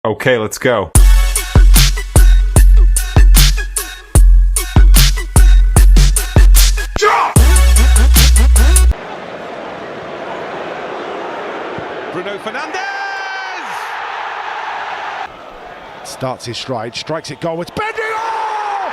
Okay, let's go. Bruno Fernandes! Starts his stride, strikes it goal, it's bending! Oh!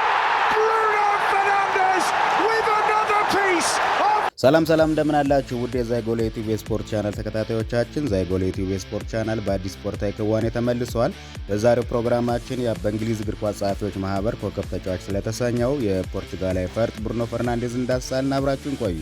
Bruno Fernandes with another piece of... ሰላም እንደምን አላችሁ ውድ የዛይጎል ዩቲዩብ ስፖርት ቻናል ተከታታዮቻችን። ዛይጎል ዩቲዩብ ስፖርት ቻናል በአዲስ ስፖርታዊ ክዋኔ ተመልሷል። በዛሬው ፕሮግራማችን በእንግሊዝ እግር ኳስ ጸሐፊዎች ማህበር ኮከብ ተጫዋች ስለተሰኘው የፖርቹጋላዊ ፈርጥ ብሩኖ ፈርናንዴዝ እንዳሳልን አብራችሁን ቆዩ።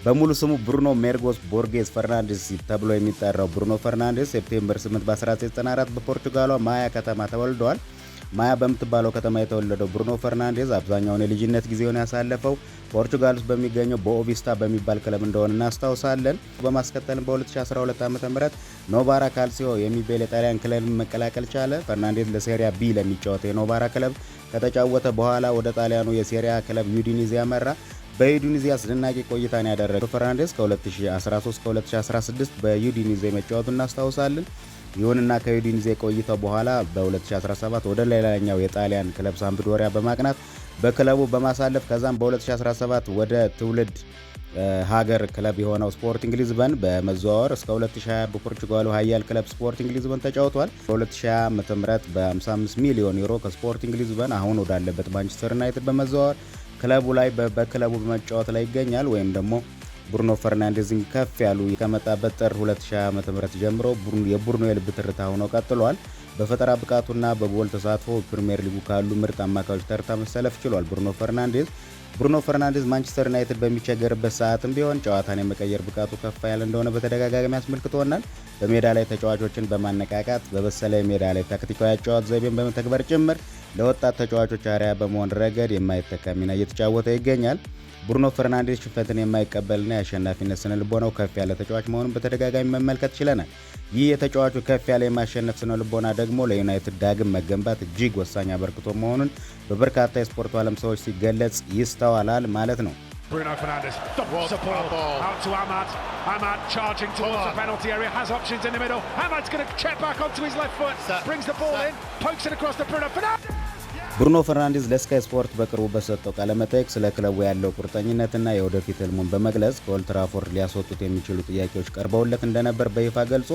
በሙሉ ስሙ ብሩኖ ሜርጎስ ቦርጌስ ፈርናንዴዝ ተብሎ የሚጠራው ብሩኖ ፈርናንዴዝ ሴፕቴምበር 8 በ1994 በፖርቹጋሏ ማያ ከተማ ተወልዷል። ማያ በምትባለው ከተማ የተወለደው ብሩኖ ፈርናንዴዝ አብዛኛውን የልጅነት ጊዜውን ያሳለፈው ፖርቹጋል ውስጥ በሚገኘው ቦኦቪስታ በሚባል ክለብ እንደሆነ እናስታውሳለን። በማስከተልም በ2012 ዓ.ም ኖቫራ ካልሲዮ የሚባል የጣሊያን ክለብ መቀላቀል ቻለ። ፈርናንዴዝ ለሴሪያ ቢ ለሚጫወተው የኖቫራ ክለብ ከተጫወተ በኋላ ወደ ጣሊያኑ የሴሪያ ክለብ ዩዲኒዜ ያመራ። በዩዲኒዜ አስደናቂ ቆይታን ያደረገው ፈርናንዴዝ ከ2013 እስከ 2016 በዩዲኒዜ መጫወቱን እናስታውሳለን። ይሁንና ከዩዲኒዜ ቆይታው በኋላ በ2017 ወደ ሌላኛው የጣሊያን ክለብ ሳምፕዶሪያ በማቅናት በክለቡ በማሳለፍ ከዛም በ2017 ወደ ትውልድ ሀገር ክለብ የሆነው ስፖርቲንግ ሊዝበን በመዘዋወር እስከ 2020 በፖርቹጋሉ ኃያል ክለብ ስፖርቲንግ ሊዝበን ተጫውቷል። በ2020 ዓ.ም በ55 ሚሊዮን ዩሮ ከስፖርቲንግ ሊዝበን አሁን ወዳለበት ማንቸስተር ዩናይትድ በመዘዋወር ክለቡ ላይ በክለቡ በመጫወት ላይ ይገኛል። ወይም ደግሞ ብሩኖ ፈርናንዴዝን ከፍ ያሉ ከመጣበት ጥር 2020 ዓ.ም ጀምሮ የቡርኖ የልብ ትርታ ሆኖ ቀጥሏል። በፈጠራ ብቃቱና በጎል ተሳትፎ ፕሪሚየር ሊጉ ካሉ ምርጥ አማካዮች ተርታ መሰለፍ ችሏል። ብሩኖ ፈርናንዴዝ ማንቸስተር ዩናይትድ በሚቸገርበት ሰዓትም ቢሆን ጨዋታን የመቀየር ብቃቱ ከፍ ያለ እንደሆነ በተደጋጋሚ አስመልክቶናል። በሜዳ ላይ ተጫዋቾችን በማነቃቃት በበሰለ ሜዳ ላይ ታክቲካዊ አጨዋወት ዘይቤን በመተግበር ጭምር ለወጣት ተጫዋቾች አርአያ በመሆን ረገድ የማይተካ ሚና እየተጫወተ ይገኛል። ብሩኖ ፈርናንዴዝ ሽንፈትን የማይቀበልና የአሸናፊነት ስነ ልቦናው ከፍ ያለ ተጫዋች መሆኑን በተደጋጋሚ መመልከት ችለናል። ይህ የተጫዋቹ ከፍ ያለ የማሸነፍ ስነ ልቦና ደግሞ ለዩናይትድ ዳግም መገንባት እጅግ ወሳኝ አበርክቶ መሆኑን በበርካታ የስፖርቱ ዓለም ሰዎች ሲገለጽ ይስተዋላል ማለት ነው። Bruno Fernandes, the ball out to Ahmad charging towards the penalty area, has options in the middle. Ahmad's going to check back onto his left foot, brings the ball in, pokes it across to Bruno Fernandes. ብሩኖ ፈርናንዴዝ ለስካይ ስፖርት በቅርቡ በሰጠው ቃለ መጠይቅ ስለ ክለቡ ያለው ቁርጠኝነትና የወደፊት ህልሙን በመግለጽ ከኦልድ ትራፎርድ ሊያስወጡት የሚችሉ ጥያቄዎች ቀርበውለት እንደነበር በይፋ ገልጾ፣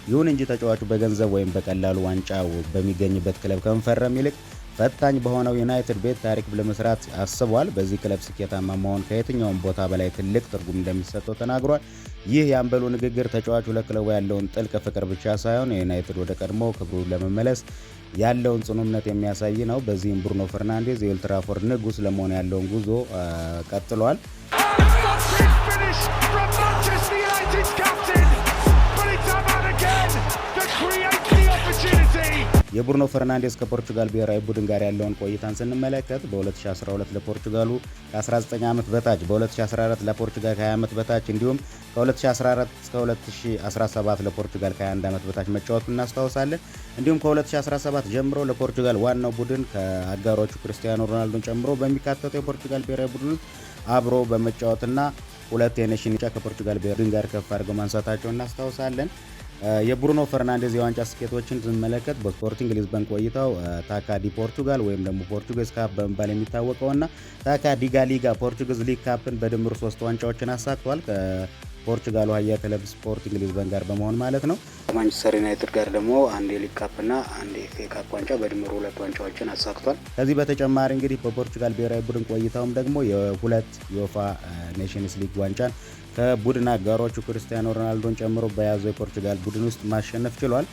ይሁን እንጂ ተጫዋቹ በገንዘብ ወይም በቀላሉ ዋንጫው በሚገኝበት ክለብ ከመፈረም ይልቅ ፈታኝ በሆነው ዩናይትድ ቤት ታሪክ ለመስራት አስቧል። በዚህ ክለብ ስኬታማ መሆን ከየትኛውም ቦታ በላይ ትልቅ ትርጉም እንደሚሰጠው ተናግሯል። ይህ የአምበሉ ንግግር ተጫዋቹ ለክለቡ ያለውን ጥልቅ ፍቅር ብቻ ሳይሆን ዩናይትድ ወደ ቀድሞ ክብሩ ለመመለስ ያለውን ጽኑ እምነት የሚያሳይ ነው። በዚህም ብሩኖ ፈርናንዴዝ የኦልድ ትራፎርድ ንጉስ ለመሆን ያለውን ጉዞ ቀጥሏል። የብሩኖ ፈርናንዴዝ ከፖርቹጋል ብሔራዊ ቡድን ጋር ያለውን ቆይታን ስንመለከት በ2012 ለፖርቹጋሉ ከ19 ዓመት በታች፣ በ2014 ለፖርቹጋል ከ20 ዓመት በታች እንዲሁም ከ2014 እስከ 2017 ለፖርቹጋል ከ21 ዓመት በታች መጫወቱን እናስታውሳለን። እንዲሁም ከ2017 ጀምሮ ለፖርቹጋል ዋናው ቡድን ከአጋሮቹ ክርስቲያኖ ሮናልዶን ጨምሮ በሚካተተው የፖርቹጋል ብሔራዊ ቡድን አብሮ በመጫወትና ሁለት የኔሽን ዋንጫ ከፖርቹጋል ብሔራዊ ቡድን ጋር ከፍ አድርገው ማንሳታቸውን እናስታውሳለን። የብሩኖ ፈርናንዴዝ የዋንጫ ስኬቶችን ስንመለከት በስፖርቲንግ ሊዝበን ቆይታው ታካ ዲ ፖርቱጋል ወይም ደግሞ ፖርቱጌዝ ካፕ በመባል የሚታወቀውና ታካ ዲጋ ሊጋ ፖርቱጌዝ ሊግ ካፕን በድምሩ 3 ዋንጫዎችን አሳክቷል። ከፖርቹጋሉ ኃያል ክለብ ስፖርቲንግ ሊዝበን ጋር በመሆን ማለት ነው። ከማንቸስተር ዩናይትድ ጋር ደግሞ አንድ የሊግ ካፕና አንድ የኤፍኤ ካፕ ዋንጫ በድምሩ 2 ዋንጫዎችን አሳክቷል። ከዚህ በተጨማሪ እንግዲህ በፖርቹጋል ብሔራዊ ቡድን ቆይታውም ደግሞ የሁለት የዩኤፋ ኔሽንስ ሊግ ዋንጫን ከቡድን አጋሮቹ ክርስቲያኖ ሮናልዶን ጨምሮ በያዘው የፖርቹጋል ቡድን ውስጥ ማሸነፍ ችሏል።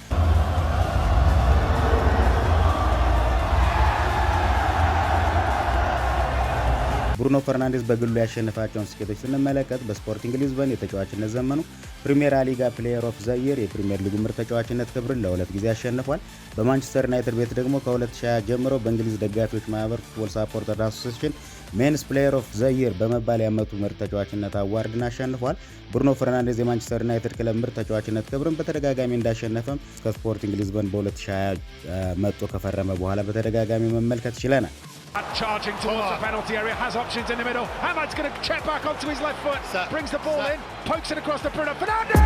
ብሩኖ ፈርናንዴዝ በግሉ ያሸነፋቸውን ስኬቶች ስንመለከት በስፖርቲንግ ሊዝበን የተጫዋችነት ዘመኑ ፕሪሚየር ሊጋ ፕሌየር ኦፍ ዘ ይር የፕሪሚየር ሊጉ ምርጥ ተጫዋችነት ክብርን ለ2 ጊዜ አሸንፏል። በማንቸስተር ዩናይትድ ቤት ደግሞ ከ2020 ጀምሮ በእንግሊዝ ደጋፊዎች ማህበር ፉትቦል ሳፖርተርስ አሶሲዬሽን ሜንስ ፕሌየር ኦፍ ዘ ይር በመባል የዓመቱ ምርጥ ተጫዋችነት አዋርድን አሸንፏል። ብሩኖ ፈርናንዴዝ የማንቸስተር ዩናይትድ ክለብ ምርጥ ተጫዋችነት ክብርን በተደጋጋሚ እንዳሸነፈም እስከ ስፖርቲንግ ሊዝበን በ2020 መጥቶ ከፈረመ በኋላ በተደጋጋሚ መመልከት ችለናል። Charging towards the penalty area, has options in the middle. Hamad's going to check back onto his left foot, brings the ball in, pokes it across the Bruno Fernandes!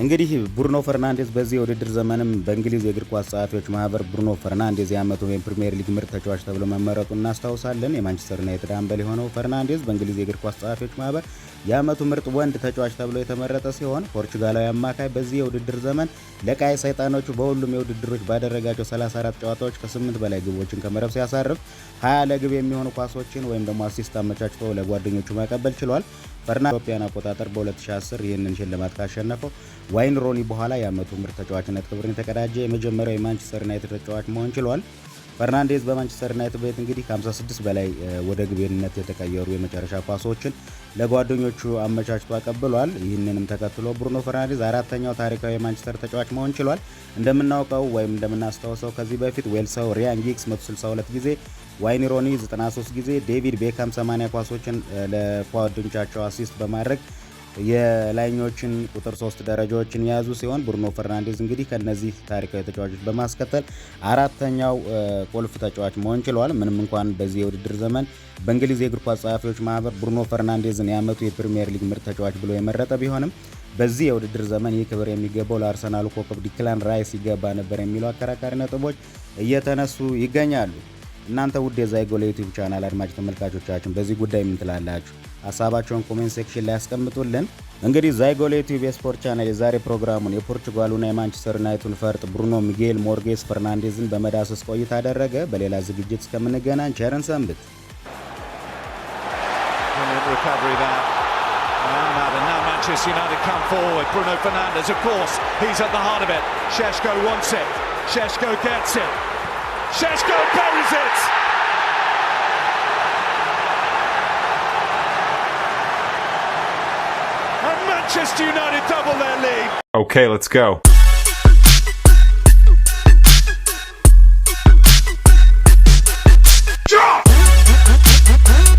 እንግዲህ ብሩኖ ፈርናንዴዝ በዚህ የውድድር ዘመንም በእንግሊዝ የእግር ኳስ ጸሐፊዎች ማህበር ብሩኖ ፈርናንዴዝ የዓመቱ የፕሪሚየር ሊግ ምርጥ ተጫዋች ተብሎ መመረጡን እናስታውሳለን። የማንቸስተር ዩናይትድ አምበል የሆነው ፈርናንዴዝ በእንግሊዝ የእግር ኳስ ጸሐፊዎች ማህበር የዓመቱ ምርጥ ወንድ ተጫዋች ተብሎ የተመረጠ ሲሆን ፖርቹጋላዊ አማካይ በዚህ የውድድር ዘመን ለቀይ ሰይጣኖቹ በሁሉም የውድድሮች ባደረጋቸው 34 ጨዋታዎች ከ8 በላይ ግቦችን ከመረብ ሲያሳርፍ 20 ለግብ የሚሆኑ ኳሶችን ወይም ደግሞ አሲስት አመቻችቶ ለጓደኞቹ ማቀበል ችሏል። ፈርናንዴዝ ኢትዮጵያን አቆጣጠር በ2010 ይህንን ሽልማት ካሸነፈው ዋይን ሮኒ በኋላ የዓመቱ ምርጥ ተጫዋችነት ክብርን የተቀዳጀ የመጀመሪያው የማንቸስተር ዩናይትድ ተጫዋች መሆን ችሏል። ፈርናንዴዝ በማንቸስተር ዩናይትድ ቤት እንግዲህ ከ56 በላይ ወደ ግብነት የተቀየሩ የመጨረሻ ኳሶችን ለጓደኞቹ አመቻችቶ አቀብሏል። ይህንንም ተከትሎ ብሩኖ ፈርናንዴዝ አራተኛው ታሪካዊ የማንቸስተር ተጫዋች መሆን ችሏል። እንደምናውቀው ወይም እንደምናስታውሰው ከዚህ በፊት ዌልሳው ሪያን ጊግስ 162 ጊዜ፣ ዋይን ሮኒ 93 ጊዜ፣ ዴቪድ ቤካም 80 ኳሶችን ለጓደኞቻቸው አሲስት በማድረግ የላይኞችን ቁጥር 3 ደረጃዎችን የያዙ ሲሆን ብሩኖ ፈርናንዴዝ እንግዲህ ከነዚህ ታሪካዊ ተጫዋቾች በማስከተል አራተኛው ቁልፍ ተጫዋች መሆን ችሏል። ምንም እንኳን በዚህ የውድድር ዘመን በእንግሊዝ የእግር ኳስ ጸሐፊዎች ማህበር ብሩኖ ፈርናንዴዝን የዓመቱ የፕሪሚየር ሊግ ምርጥ ተጫዋች ብሎ የመረጠ ቢሆንም በዚህ የውድድር ዘመን ይህ ክብር የሚገባው ለአርሰናሉ ኮከብ ዲክላን ራይስ ይገባ ነበር የሚሉ አከራካሪ ነጥቦች እየተነሱ ይገኛሉ። እናንተ ውድ የዛይጎል ዩቲዩብ ቻናል አድማጭ ተመልካቾቻችን በዚህ ጉዳይ ምን ትላላችሁ? ሀሳባቸውን ኮሜንት ሴክሽን ላይ ያስቀምጡልን። እንግዲህ ዛይጎል ዩቲዩብ የስፖርት ቻናል የዛሬ ፕሮግራሙን የፖርቹጋሉና የማንቸስተር ዩናይትድ ፈርጥ ብሩኖ ሚጌል ሞርጌስ ፈርናንዴዝን በመዳሰስ ቆይታ አደረገ። በሌላ ዝግጅት እስከምንገናኝ ቸርን ሰንብት። Manchester United come forward. Bruno Fernandes, of course, he's at the heart of it. Šeško wants it. Šeško gets it. Šeško buries it. And Manchester United double their lead. Okay, let's go.